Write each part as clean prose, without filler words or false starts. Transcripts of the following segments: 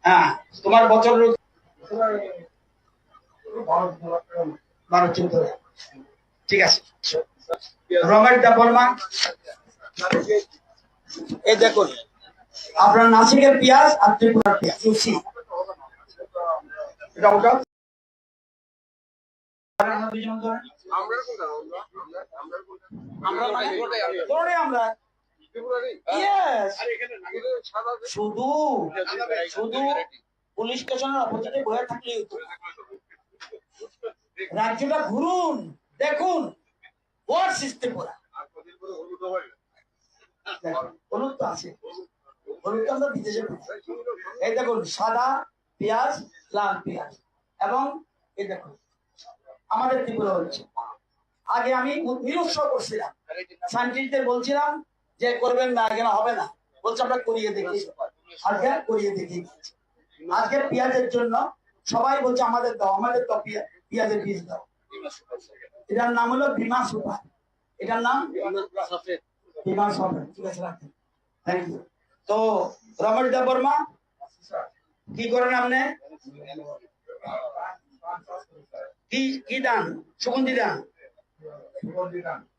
হ্যাঁ, তোমার বছর 12-14 লাখ। ঠিক আছে। রমেশ দা বর্মা, এই দেখুন আপনার নাসিকের পেঁয়াজ আর ত্রিপুরার পেঁয়াজ চুষি এটা ওটা আমরা শুধু শুধু পুলিশ স্টেশনের অপোজিটে বয়ে থাকলেই হতো। রাজ্যটা ঘুরুন, দেখুন ওয়ার্ড সিস্টেম করা। হলুদ তো আছে, হলুদ তো আমরা বিদেশে এই দেখুন সাদা পেঁয়াজ, লাল পেঁয়াজ এবং এই দেখুন আমাদের ত্রিপুরা হচ্ছে। আগে আমি নিরুৎসাহ করছিলাম, সায়েন্টিস্টদের বলছিলাম যে করবেন না, কেন হবে না, বলছে আমরা করিয়ে দেখি। আজকে করিয়ে দেখি, আজকে পেঁয়াজের জন্য সবাই বলছে আমাদের দাও, আমাদের দাও পেঁয়াজের বীজ দাও। এটার নাম হলো বিমা সুপার, এটার নাম বিমা সুপার। ঠিক আছে, রাখেন, থ্যাংক ইউ। তো রমেশ দেব বর্মা কি করেন আপনি? কি দান? সুগন্ধি দান।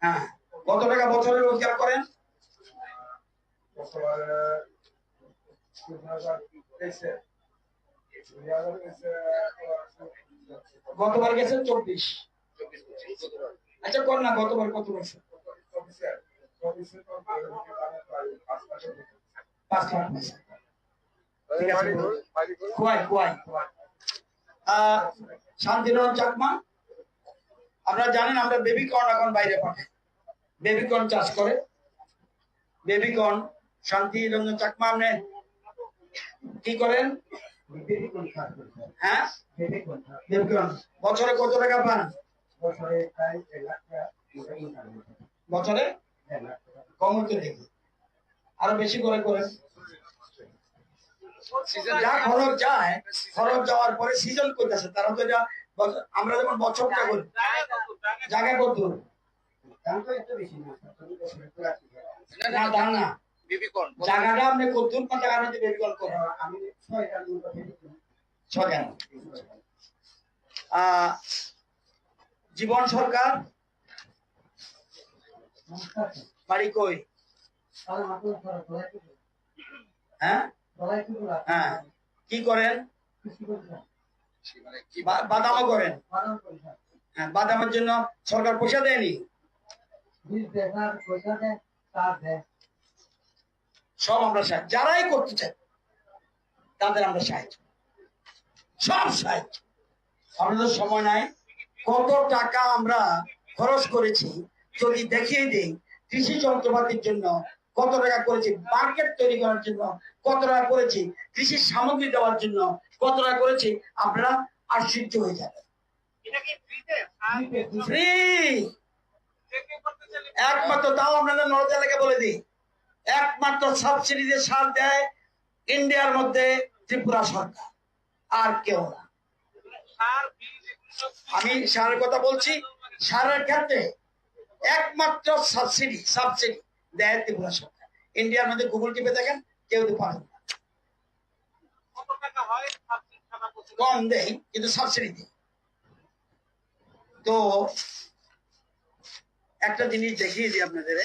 হ্যাঁ, কত টাকা বছরে রোজগার করেন? গতবার গেছে 24। আচ্ছা কর না, গতবার কত বছর? 5 লাখ। শান্তিরঞ্জন চাকমা, আপনারা জানেন আমরা বেবিকর্ন এখন বাইরে পাঠাই, বেবিকর্ন চাষ করে। বেবিকর্ন শান্তিরঞ্জন চাকমা আপনি কি করেন? হ্যাঁ, বেবিকর্ন বছরে কত টাকা পান? বছরে কম হতে দেখি, আরো বেশি করে করেন। যা খরচ যায়, খরচ যাওয়ার পরে সিজন করতেছে তারা তো এটা। আমরা যেমন বছরটা করি, জায়গা কত না দাম না, জায়গাটা আপনি কত জায়গা মধ্যে বেবিকর্ন করেন? আমি 6 জীবন সরকার বাড়ি কই? হ্যাঁ হ্যাঁ, কি করেন? বাদামও করেন। হ্যাঁ, বাদামের জন্য সরকার পয়সা দেয়নি? সব আমরা সাহায্য, যারাই করতে চাই তাদের আমরা সাহায্য, সব সাহায্য। আমাদের সময় নাই, কত টাকা আমরা খরচ করেছি যদি দেখিয়ে দিই। কৃষি যন্ত্রপাতির জন্য কত টাকা করেছি, মার্কেট তৈরি করার জন্য কত টাকা করেছি, কৃষি সামগ্রী দেওয়ার জন্য কত টাকা করেছি, আপনারা আশ্চর্য হয়ে যাবেন। ফ্রি একমাত্র, তাও আপনাদের নজর লেগে বলে দিই, একমাত্র সাবসিডিতে সার দেয় ইন্ডিয়ার মধ্যে ত্রিপুরা সরকার, আর কেউ না। আমি সারের কথা বলছি, সারের ক্ষেত্রে একমাত্র সাবসিডি দেয় ত্রিপুরা সরকার। ইন্ডিয়ার মধ্যে গুগল টিপে দেখেন, কেউ পারেন না। কম দেয় কিন্তু সাবসিডি দেয়। তো একটা জিনিস দেখিয়ে দিই আপনাদের,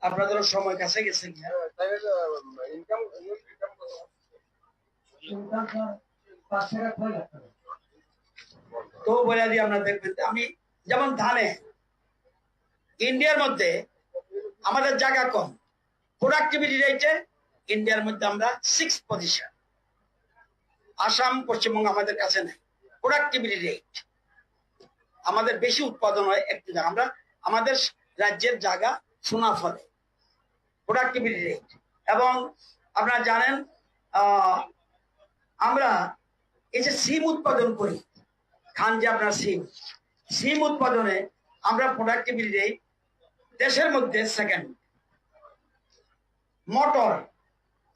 আপনাদের সময় কাছে গেছে। তো বলে দিই, আপনারা দেখবেন আমি যেমন ধানে ইন্ডিয়ার মধ্যে আমাদের জায়গা কম, প্রোডাক্টিভিটি রেটে ইন্ডিয়ার মধ্যে আমরা 6th পজিশন। আসাম পশ্চিমবঙ্গ আমাদের কাছে নেই। প্রোডাক্টিভিটি রেট আমাদের বেশি উৎপাদন হয় একটু জায়গা, আমরা আমাদের রাজ্যের জায়গা সোনা ফলে প্রোডাক্টিভিটি রেট। এবং আপনারা জানেন আমরা এই যে সিম উৎপাদন করি, খান যে আপনার সিম উৎপাদনে আমরা প্রোডাক্টিভিটি রেট দেশের মধ্যে সেকেন্ড। মোটর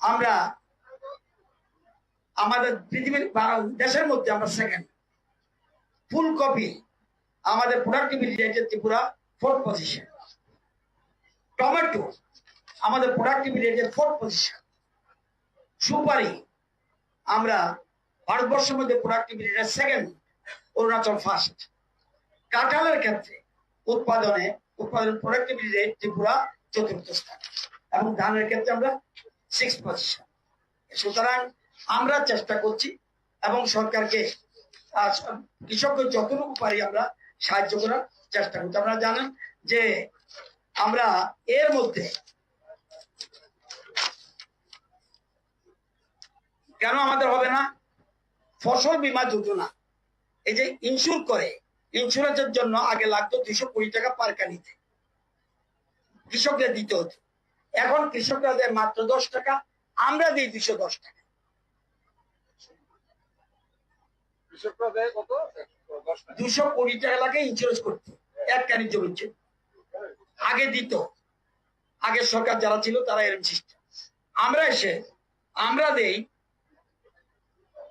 আমরা আমাদের পৃথিবীর দেশের মধ্যে আমরা সেকেন্ড। ফুলকপি আমাদের প্রোডাক্টিভিটি রেটে ত্রিপুরা 4th পজিশন। টমেটো আমাদের প্রোডাক্টিভিটি রেটে 4th পজিশন। সুপারি আমরা ভারতবর্ষের মধ্যে প্রোডাক্টিভিটিটা সেকেন্ড, অরুণাচল ফার্স্ট। কাঁঠালের ক্ষেত্রে উৎপাদন প্রোডাক্টিভিটি ত্রিপুরা চতুর্থ স্থান, এবং ধানের ক্ষেত্রে আমরা 6 পজিশন। সুতরাং আমরা চেষ্টা করছি এবং সরকারকে কৃষককে যতটুকু পারি আমরা সাহায্য করার চেষ্টা করছি। আপনারা জানেন যে আমরা এর মধ্যে কেন আমাদের হবে না ফসল বীমা যোজনা, এই যে ইন্স্যুর করে, ইন্স্যুরেন্সের জন্য আগে লাগতো 220 টাকা পার কানিতে, কৃষকদের দিতে হতো। এখন কৃষকরা দেয় মাত্র 10 টাকা, আমরা দিই 210 টাকা। কৃষকরা দেয় কত? 220 টাকা লাগে ইন্স্যুরেন্স করতে এক কানি জমির জন্য। আগে দিত, আগের সরকার যারা ছিল তারা এরকম সিস্টেম। আমরা এসে আমরা দেই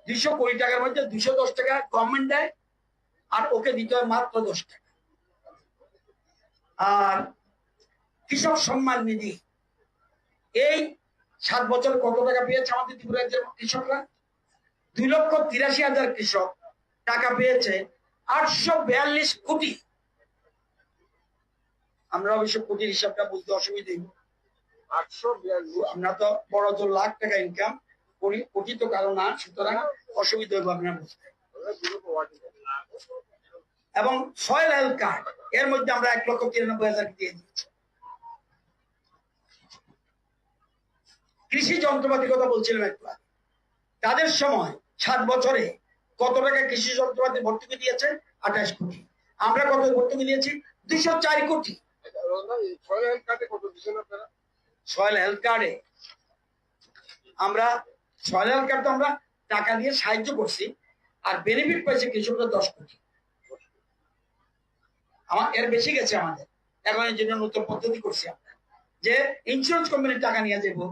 220 টাকার মধ্যে 210 টাকা গভর্নমেন্ট দেয়, আর ওকে দিতে হয় মাত্র 10 টাকা। আর কৃষক সম্মান নিধি, এই 7 বছর কত টাকা পেয়েছে আমাদের ত্রিপুরা রাজ্যের কৃষকরা? 2,83,000 কৃষক টাকা পেয়েছে 842 কোটি। আমরা অবশ্য কোটির হিসাবটা বুঝতে অসুবিধা, 842। আমরা তো বড় জোর লাখ টাকা ইনকাম করি, কোটি তো কারো না, সুতরাং অসুবিধা হইব আপনার বুঝতে। এবং সয়েল হেলথ কার্ড এর মধ্যে আমরা 1,93,000 দিয়ে দিয়েছি। কৃষি যন্ত্রপাতির কথা বলছিলাম একটু আগে, তাদের সময় 7 বছরে কত টাকা কৃষি যন্ত্রপাতি ভর্তুকি দিয়েছে? 28 কোটি। আমরা কত ভর্তুকি দিয়েছি? 204 কোটি। সয়েল হেলথ কার্ডে কত দিচ্ছেন আপনারা? সয়েল হেলথ কার্ডে আমরা সয়েল হেলথ কার্ড তো আমরা টাকা দিয়ে সাহায্য করছি, আর বেনিফিট পাইছে কৃষকরা 10 কোটি। এর বেশি গেছে আমাদের। এখন এই জন্য নতুন পদ্ধতি করছি আমরা, যে ইন্স্যুরেন্স কোম্পানির টাকা নিয়ে যাবো,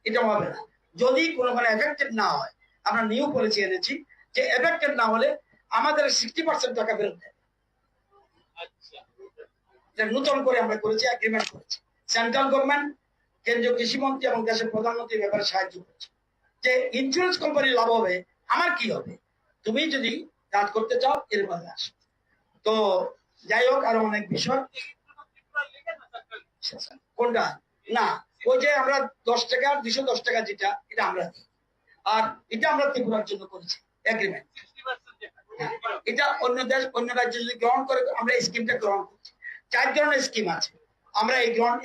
এটা হবে না। যদি কোনো এফেক্টেড না হয়, আমরা নিউ পলিসি এনেছি যে এফেক্টেড না হলে আমাদের 60% টাকা ফেরত দেয়। নতুন করে আমরা করেছি, এগ্রিমেন্ট করেছি। সেন্ট্রাল গভর্নমেন্ট, কেন্দ্রীয় কৃষিমন্ত্রী এবং দেশের প্রধানমন্ত্রীর ব্যাপারে সাহায্য করছে, যে ইন্স্যুরেন্স কোম্পানি লাভ হবে, আমার কি হবে? তুমি যদি কাজ করতে চাও এর মধ্যে আসো। তো যাই হোক, আরো অনেক বিষয়। কোনটা? না, ওই যে আমরা 10 টাকা 210 টাকা যেটা, এটা আমরা দিই। আর এটা আমরা ত্রিপুরার জন্য করেছি এগ্রিমেন্ট। এটা অন্য দেশ, অন্য রাজ্য যদি গ্রহণ করে, আমরা এই স্কিমটা গ্রহণ করছি। 4 ধরনের স্কিম আছে, আমরা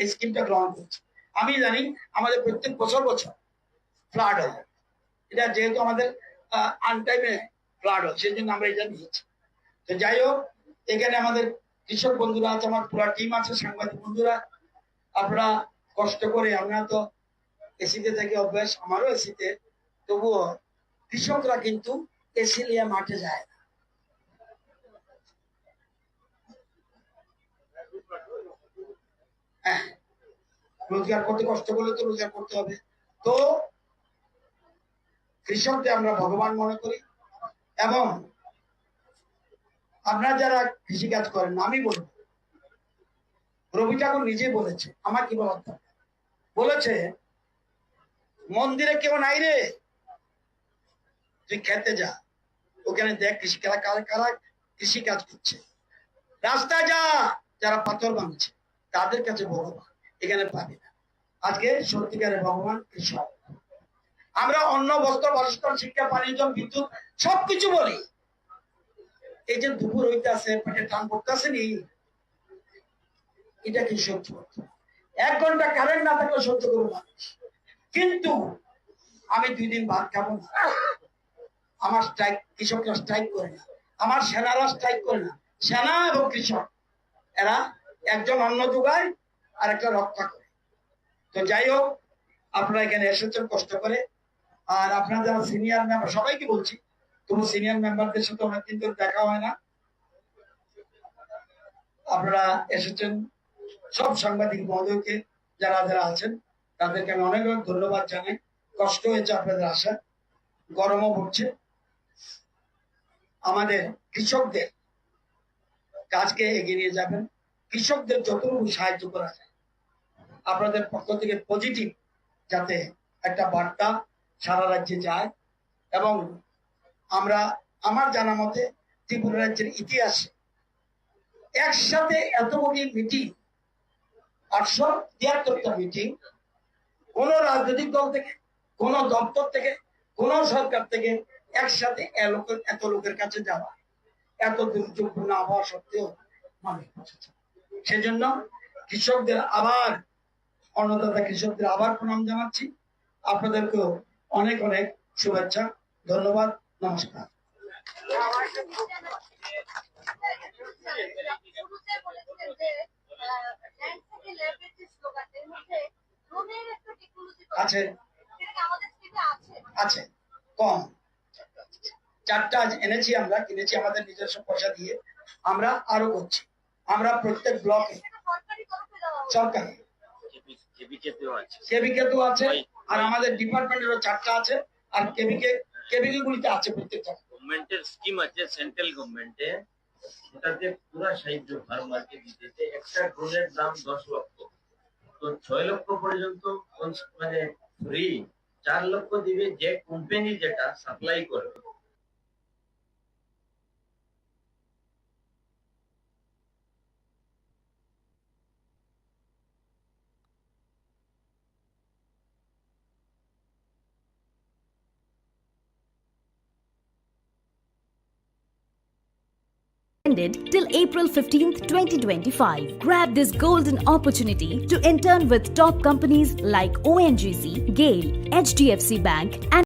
এই স্কিমটা গ্রহণ করছি। আমি জানি আমাদের প্রত্যেক বছর ফ্লাড হয়, এটা যেহেতু আমাদের আনটাইমে ফ্লাড হয়, সেই জন্য আমরা এটা নিয়েছি। তো যাই হোক, এখানে আমাদের কৃষক বন্ধুরা আছে, আমার পুরো টিম আছে, সাংবাদিক বন্ধুরা, আপনারা কষ্ট করে, আমরা তো এসিতে থেকে অভ্যাস, আমারও এসিতে, তবুও কৃষকরা কিন্তু এসি নিয়ে মাঠে যায় না। হ্যাঁ, রোজগার করতে কষ্ট করলে তো রোজগার করতে হবে। তো কৃষকদের আমরা ভগবান মনে করি, এবং আপনারা যারা কৃষি কাজ করেন, আমি বলবো, রবি ঠাকুর নিজে বলেছে, আমার কি বলার দরকার, বলেছে মন্দিরে কেউ নাই রে, তুই খেতে যা, ওখানে দেখ কৃষি কারা কৃষি কাজ করছে। রাস্তায় যা, যারা পাথর ভাঙছে, তাদের কাছে ভগবান এখানে পাবি না। আজকে সত্যিকারের ভগবান কৃষক। আমরা অন্ন, বস্ত্র, বাসস্থান, শিক্ষা, পানি, জল, বিদ্যুৎ সবকিছু বলি। এই যে দুপুর হইতে আছে, পেটে টান পড়তেছে নি, এটা কি সহ্য করতে? 1 ঘন্টা কারেন্ট না থাকলে সহ্য করবো মানুষ, কিন্তু আমি 2 দিন ভাত খাবো না। আমার স্ট্রাইক, কৃষকরা স্ট্রাইক করে না, আমার সেনারা স্ট্রাইক করে না। সেনা এবং কৃষক এরা একজন অন্ন যোগায় আর একটা রক্ষা করে। তো যাই হোক, আপনারা এখানে এসেছেন কষ্ট করে। আর আপনারা যারা সিনিয়র মেম্বার, সবাইকে বলছি, কোনো সিনিয়র মেম্বারদের সাথে অনেকদিন ধরে দেখা হয় না, আপনারা এসেছেন। সব সাংবাদিক মহোদয়কে যারা যারা আছেন তাদেরকে আমি অনেক অনেক ধন্যবাদ জানাই। কষ্ট হয়েছে আপনাদের আসা, গরমও পড়ছে। আমাদের কৃষকদের কাজকে এগিয়ে নিয়ে যাবেন, কৃষকদের যতটুকু সাহায্য করা যায় আপনাদের পক্ষ থেকে পজিটিভ, যাতে একটা বার্তা সারা রাজ্যে যায় এবং আমরা আমার জানা মতে ত্রিপুরা রাজ্যের ইতিহাসে একসাথে এতগুলি মিটিং 873টা মিটিং কোন রাজনৈতিক দল থেকে কোন দপ্তর থেকে কোন সরকার থেকে একসাথে এত লোকের কাছে যাওয়া এত দুর্যোগপূর্ণ আবহাওয়া সত্ত্বেও মানুষ পৌঁছেছে। সেজন্য কৃষকদের আবার অন্নদাতা কৃষকদের আবার প্রণাম জানাচ্ছি। আপনাদেরকেও অনেক অনেক শুভেচ্ছা, ধন্যবাদ, নমস্কার। আছে আছে কম 4টা এনেছি, আমরা কিনেছি আমাদের নিজস্ব পয়সা দিয়ে, আমরা আরো করছি। আমরা প্রত্যেক ব্লকে সরকারি কেবিকেতেও আছে আর আমাদের ডিপার্টমেন্টেরও 4টা আছে আর কেবিকে গুলিতে আছে প্রত্যেকটা। গভর্নমেন্টের স্কিম আছে সেন্ট্রাল গভর্নমেন্টে, ওটাতে পুরো সাহায্য ফার্মারকে দিতেছে। একটা ড্রোনের দাম 10 লক্ষ, তো 6 লক্ষ পর্যন্ত মানে ফ্রি, 4 লক্ষ দিবে যে কোম্পানি যেটা সাপ্লাই করবে। Till April 15th, 2025. Grab this golden opportunity to intern with top companies like ONGC, GAIL, HDFC Bank and